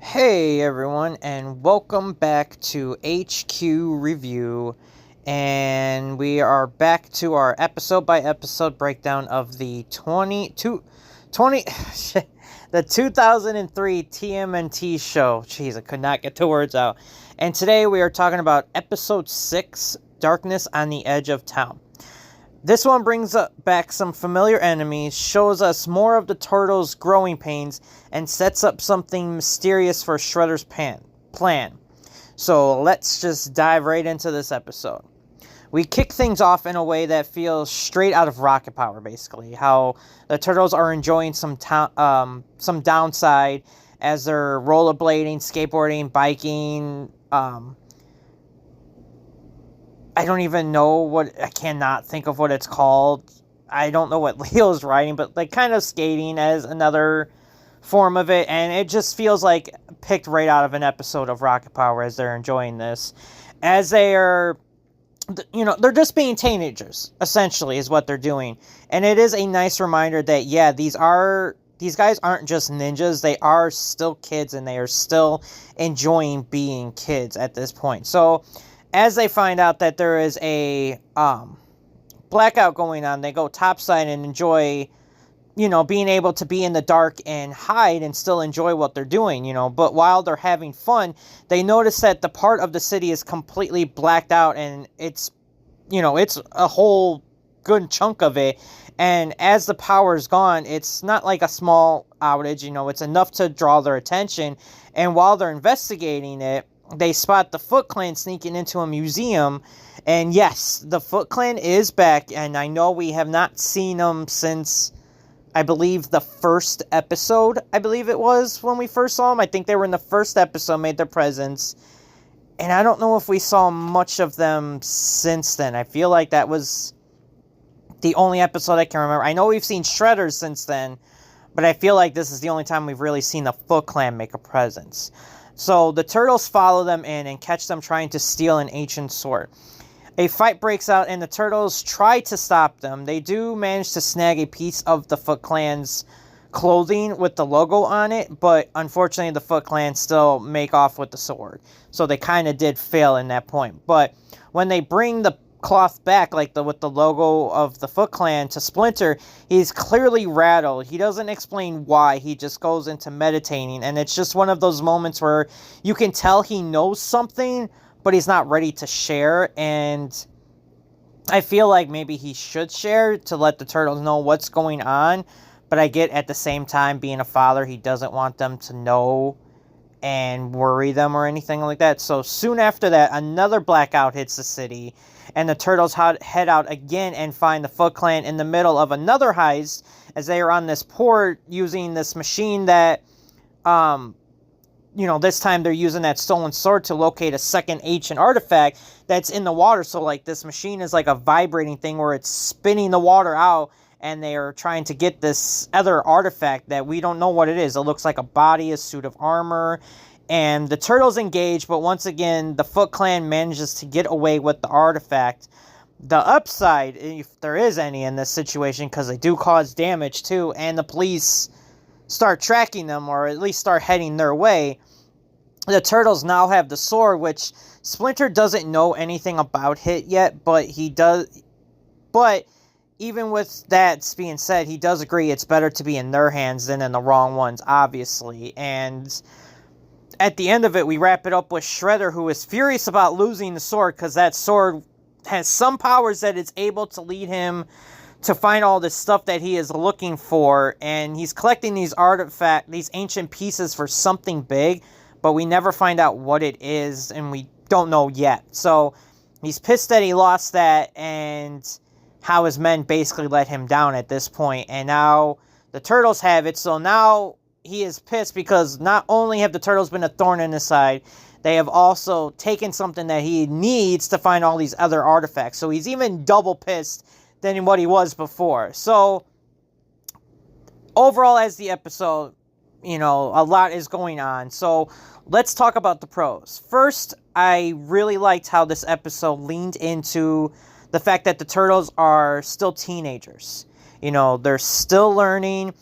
Hey everyone, and welcome back to HQ Review. And we are back to our episode by episode breakdown of the 2003 TMNT show. Jeez, I could not get the words out. And today we are talking about episode 6, Darkness on the Edge of Town. This one brings back some familiar enemies, shows us more of the turtles' growing pains, and sets up something mysterious for Shredder's plan. So let's just dive right into this episode. We kick things off in a way that feels straight out of Rocket Power, basically. How the turtles are enjoying some downside as they're rollerblading, skateboarding, biking, I don't even know I cannot think of what it's called. I don't know what Leo's riding, but like kind of skating as another form of it. And it just feels like picked right out of an episode of Rocket Power as they're enjoying this. As they are, they're just being teenagers, essentially, is what they're doing. And it is a nice reminder that, yeah, these guys aren't just ninjas. They are still kids, and they are still enjoying being kids at this point. So as they find out that there is a blackout going on, they go topside and enjoy, being able to be in the dark and hide and still enjoy what they're doing, But while they're having fun, they notice that the part of the city is completely blacked out, and it's a whole good chunk of it. And as the power's gone, it's not like a small outage, it's enough to draw their attention. And while they're investigating it, they spot the Foot Clan sneaking into a museum. And yes, the Foot Clan is back. And I know we have not seen them since, I believe, the first episode. I believe it was when we first saw them. I think they were in the first episode, made their presence. And I don't know if we saw much of them since then. I feel like that was the only episode I can remember. I know we've seen Shredder since then, but I feel like this is the only time we've really seen the Foot Clan make a presence. So the turtles follow them in and catch them trying to steal an ancient sword. A fight breaks out and the turtles try to stop them. They do manage to snag a piece of the Foot Clan's clothing with the logo on it, but unfortunately the Foot Clan still make off with the sword. So they kind of did fail in that point. But when they bring the cloth back, with the logo of the Foot Clan to Splinter, he's clearly rattled. He doesn't explain why. He just goes into meditating, and it's just one of those moments where you can tell he knows something, but he's not ready to share. And I feel like maybe he should share to let the turtles know what's going on, but I get at the same time, being a father, he doesn't want them to know and worry them or anything like that. So soon after that, another blackout hits the city, and the turtles head out again and find the Foot Clan in the middle of another heist as they are on this port using this machine that, this time they're using that stolen sword to locate a second ancient artifact that's in the water. So, this machine is like a vibrating thing where it's spinning the water out, and they are trying to get this other artifact that we don't know what it is. It looks like a body, a suit of armor. And the turtles engage, but once again, the Foot Clan manages to get away with the artifact. The upside, if there is any in this situation, because they do cause damage too, and the police start tracking them, or at least start heading their way, the turtles now have the sword, which Splinter doesn't know anything about it yet, but he does. But even with that being said, he does agree it's better to be in their hands than in the wrong ones, obviously. And at the end of it, we wrap it up with Shredder, who is furious about losing the sword, because that sword has some powers that it's able to lead him to find all this stuff that he is looking for. And he's collecting these these ancient pieces for something big, but we never find out what it is, and we don't know yet. So he's pissed that he lost that, and how his men basically let him down at this point. And now the turtles have it, so now he is pissed because not only have the turtles been a thorn in his side, they have also taken something that he needs to find all these other artifacts. So he's even double pissed than what he was before. So overall, as the episode, a lot is going on. So let's talk about the pros. First, I really liked how this episode leaned into the fact that the turtles are still teenagers. They're still learning.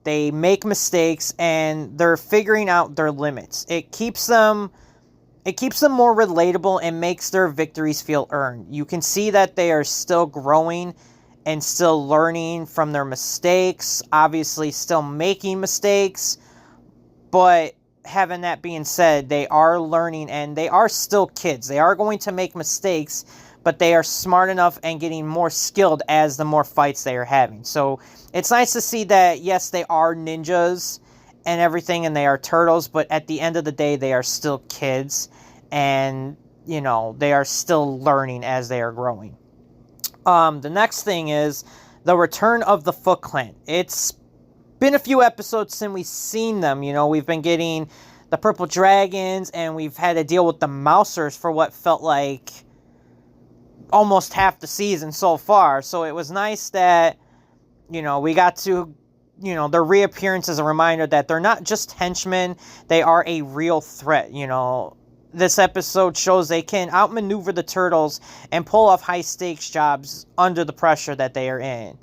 They make mistakes, and they're figuring out their limits. It keeps them more relatable and makes their victories feel earned. You can see that they are still growing and still learning from their mistakes, obviously still making mistakes, but having that being said, they are learning and they are still kids. They are going to make mistakes, but they are smart enough and getting more skilled as the more fights they are having. So it's nice to see that, yes, they are ninjas and everything, and they are turtles, but at the end of the day, they are still kids, and, you know, they are still learning as they are growing. The next thing is the return of the Foot Clan. It's been a few episodes since we've seen them. You know, we've been getting the Purple Dragons, and we've had to deal with the Mousers for what felt like almost half the season so far. So it was nice that, you know, we got to, you know, their reappearance is a reminder that they're not just henchmen, they are a real threat. You know, this episode shows they can outmaneuver the turtles and pull off high-stakes jobs under the pressure that they are in.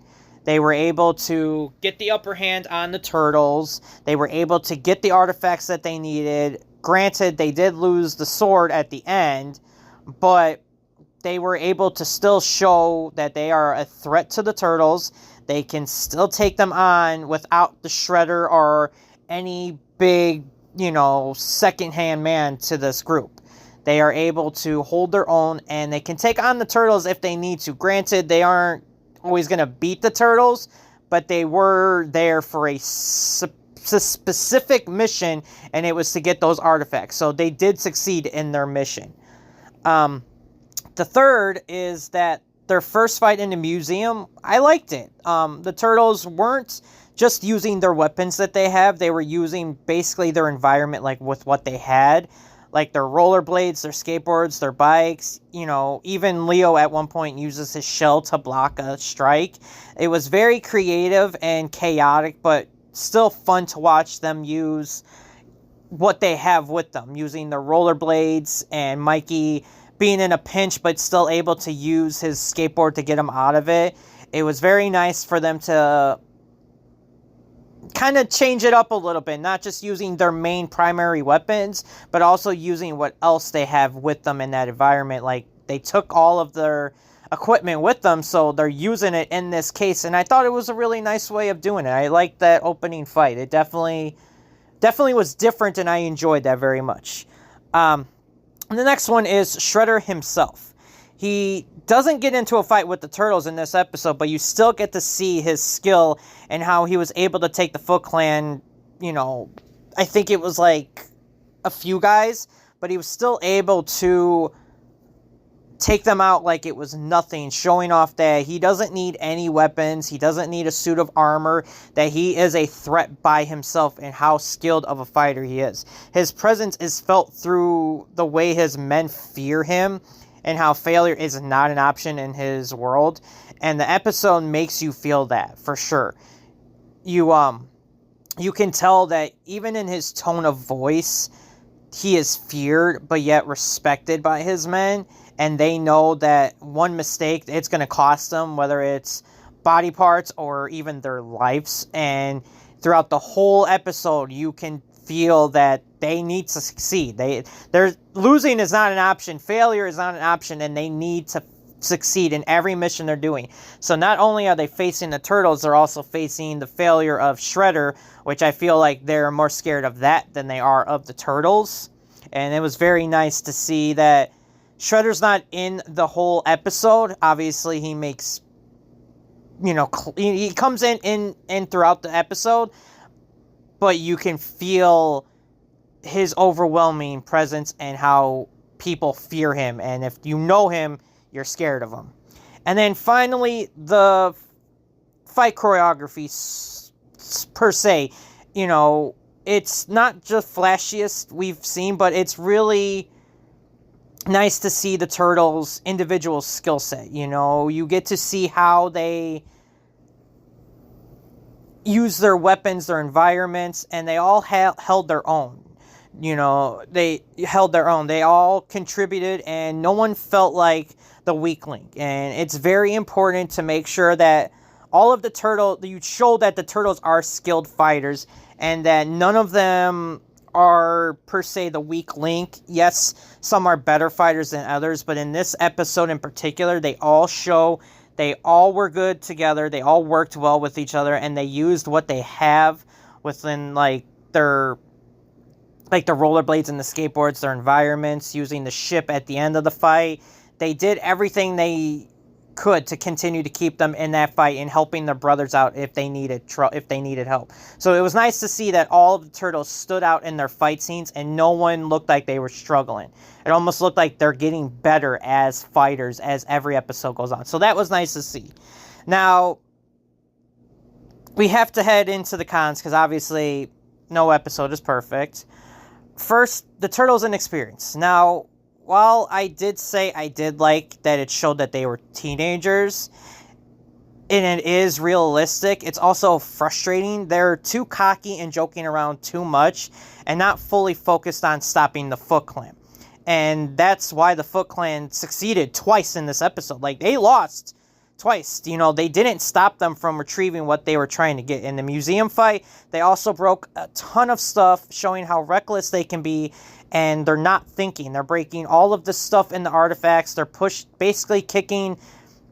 They were able to get the upper hand on the turtles. They were able to get the artifacts that they needed. Granted, they did lose the sword at the end, but they were able to still show that they are a threat to the turtles. They can still take them on without the Shredder or any big, you know, second-hand man to this group. They are able to hold their own, and they can take on the turtles if they need to. Granted, they aren't always going to beat the turtles, but they were there for a specific mission, and it was to get those artifacts. So they did succeed in their mission. The third is that their first fight in the museum, I liked it. The turtles weren't just using their weapons that they have. They were using basically their environment, like with what they had. Like their rollerblades, their skateboards, their bikes. You know, even Leo at one point uses his shell to block a strike. It was very creative and chaotic, but still fun to watch them use what they have with them. Using their rollerblades, and Mikey being in a pinch but still able to use his skateboard to get him out of it. It was very nice for them to kind of change it up a little bit, not just using their main primary weapons, but also using what else they have with them in that environment. Like, they took all of their equipment with them, so they're using it in this case, and I thought it was a really nice way of doing it. I liked that opening fight. It definitely was different, and I enjoyed that very much. And the next one is Shredder himself. He doesn't get into a fight with the turtles in this episode, but you still get to see his skill and how he was able to take the Foot Clan, you know, I think it was like a few guys, but he was still able to take them out like it was nothing, showing off that he doesn't need any weapons, he doesn't need a suit of armor, that he is a threat by himself and how skilled of a fighter he is. His presence is felt through the way his men fear him, and how failure is not an option in his world. And the episode makes you feel that, for sure. You can tell that even in his tone of voice, he is feared, but yet respected by his men. And they know that one mistake, it's going to cost them, whether it's body parts or even their lives. And throughout the whole episode, you can feel that they need to succeed. They're losing is not an option. Failure is not an option, and they need to succeed in every mission they're doing. So not only are they facing the turtles, they're also facing the failure of Shredder, which I feel like they're more scared of that than they are of the turtles. And it was very nice to see that Shredder's not in the whole episode. Obviously, he makes, you know, he comes in throughout the episode, but you can feel his overwhelming presence and how people fear him. And if you know him, you're scared of him. And then finally, the fight choreography per se, you know, it's not just flashiest we've seen, but it's really nice to see the turtles' individual skill set. You know, you get to see how they use their weapons, their environments, and they all held their own. You know, they held their own. They all contributed, and no one felt like the weak link. And it's very important to make sure that all of the you show that the turtles are skilled fighters and that none of them are per se the weak link. Yes, some are better fighters than others, but in this episode in particular, they all were good together, they all worked well with each other, and they used what they have within their the rollerblades and the skateboards, their environments, using the ship at the end of the fight. They did everything they could to continue to keep them in that fight and helping their brothers out if they needed help. So it was nice to see that all of the turtles stood out in their fight scenes and no one looked like they were struggling. It almost looked like they're getting better as fighters as every episode goes on. So that was nice to see. Now, we have to head into the cons because obviously no episode is perfect. First, the turtles' inexperience. Now, while I did say I did like that it showed that they were teenagers, and it is realistic, it's also frustrating. They're too cocky and joking around too much and not fully focused on stopping the Foot Clan. And that's why the Foot Clan succeeded twice in this episode. They lost twice. They didn't stop them from retrieving what they were trying to get. In the museum fight, they also broke a ton of stuff, showing how reckless they can be, and they're not thinking. They're breaking all of the stuff in the artifacts. They're basically kicking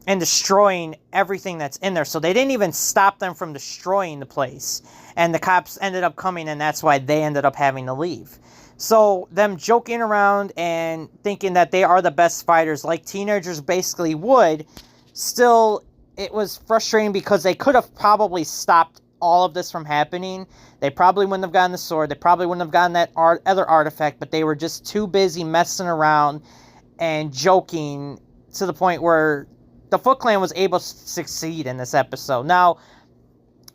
and destroying everything that's in there. So they didn't even stop them from destroying the place. And the cops ended up coming, and that's why they ended up having to leave. So them joking around and thinking that they are the best fighters like teenagers basically would, still, it was frustrating because they could have probably stopped all of this from happening. They probably wouldn't have gotten the sword. They probably wouldn't have gotten that other artifact, but they were just too busy messing around and joking to the point where the Foot Clan was able to succeed in this episode. Now,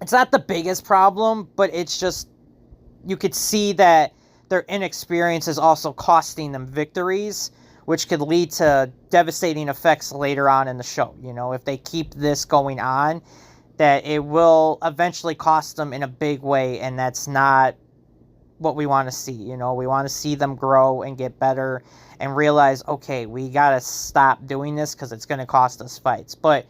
it's not the biggest problem, but it's just, you could see that their inexperience is also costing them victories, which could lead to devastating effects later on in the show. If they keep this going on, that it will eventually cost them in a big way, and that's not what we want to see. We want to see them grow and get better and realize, okay, we got to stop doing this because it's going to cost us fights. But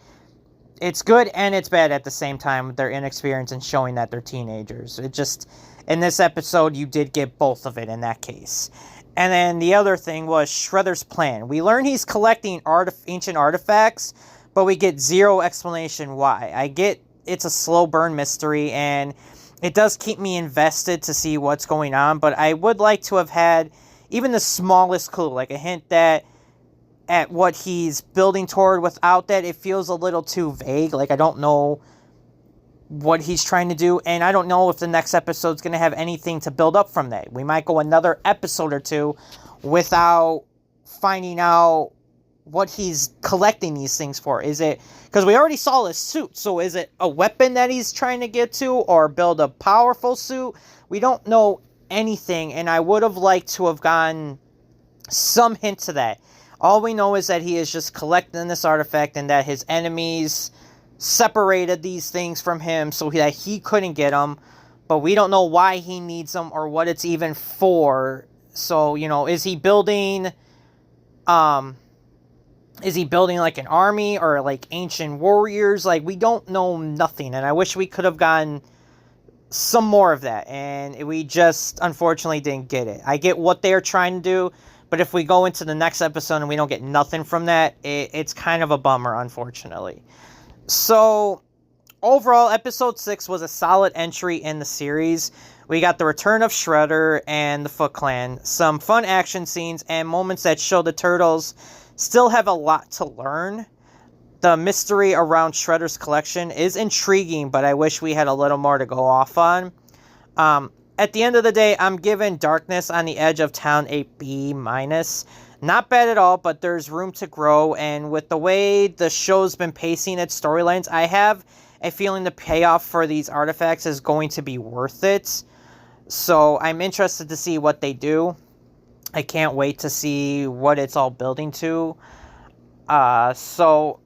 it's good and it's bad at the same time with their inexperience and showing that they're teenagers. It just, in this episode, you did get both of it in that case. And then the other thing was Shredder's plan. We learn he's collecting ancient artifacts, but we get zero explanation why. I get it's a slow burn mystery, and it does keep me invested to see what's going on, but I would like to have had even the smallest clue, like a hint that at what he's building toward. Without that, it feels a little too vague. I don't know what he's trying to do, and I don't know if the next episode's going to have anything to build up from that. We might go another episode or two without finding out what he's collecting these things for. Is it, because we already saw his suit, so is it a weapon that he's trying to get to, or build a powerful suit? We don't know anything, and I would have liked to have gotten some hint to that. All we know is that he is just collecting this artifact, and that his enemies separated these things from him so that he couldn't get them, but we don't know why he needs them or what it's even for. So, is he building an army or ancient warriors? We don't know nothing, and I wish we could have gotten some more of that, and we just unfortunately didn't get it. I get what they're trying to do, but if we go into the next episode and we don't get nothing from that, it's kind of a bummer, unfortunately. So, overall, episode 6 was a solid entry in the series. We got the return of Shredder and the Foot Clan, some fun action scenes, and moments that show the Turtles still have a lot to learn. The mystery around Shredder's collection is intriguing, but I wish we had a little more to go off on. At the end of the day, I'm giving Darkness on the Edge of Town a B-. Not bad at all, but there's room to grow, and with the way the show's been pacing its storylines, I have a feeling the payoff for these artifacts is going to be worth it. So I'm interested to see what they do. I can't wait to see what it's all building to. So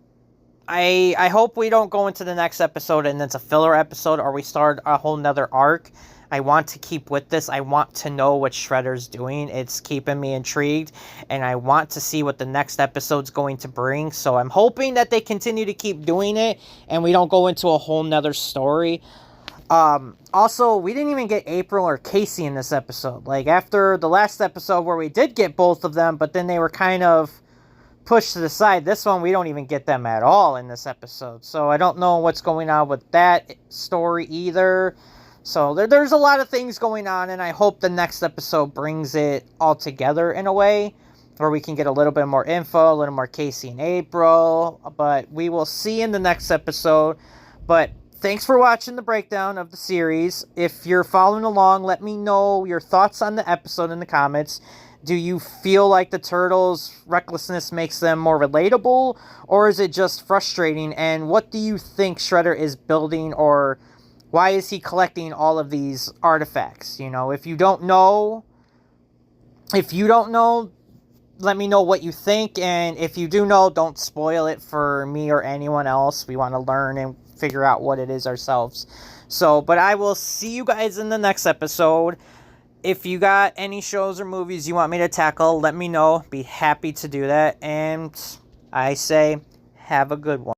I hope we don't go into the next episode and it's a filler episode, or we start a whole nother arc. I want to keep with this. I want to know what Shredder's doing. It's keeping me intrigued, and I want to see what the next episode's going to bring. So I'm hoping that they continue to keep doing it, and we don't go into a whole nother story. Also, we didn't even get April or Casey in this episode. Like, after the last episode where we did get both of them, but then they were kind of pushed to the side, this one we don't even get them at all in this episode. So I don't know what's going on with that story either. So there's a lot of things going on, and I hope the next episode brings it all together in a way where we can get a little bit more info, a little more Casey and April. But we will see in the next episode. But thanks for watching the breakdown of the series. If you're following along, let me know your thoughts on the episode in the comments. Do you feel like the Turtles' recklessness makes them more relatable, or is it just frustrating? And what do you think Shredder is building, or why is he collecting all of these artifacts? You know, if you don't know, let me know what you think. And if you do know, don't spoil it for me or anyone else. We want to learn and figure out what it is ourselves. So, but I will see you guys in the next episode. If you got any shows or movies you want me to tackle, let me know. Be happy to do that. And I say, have a good one.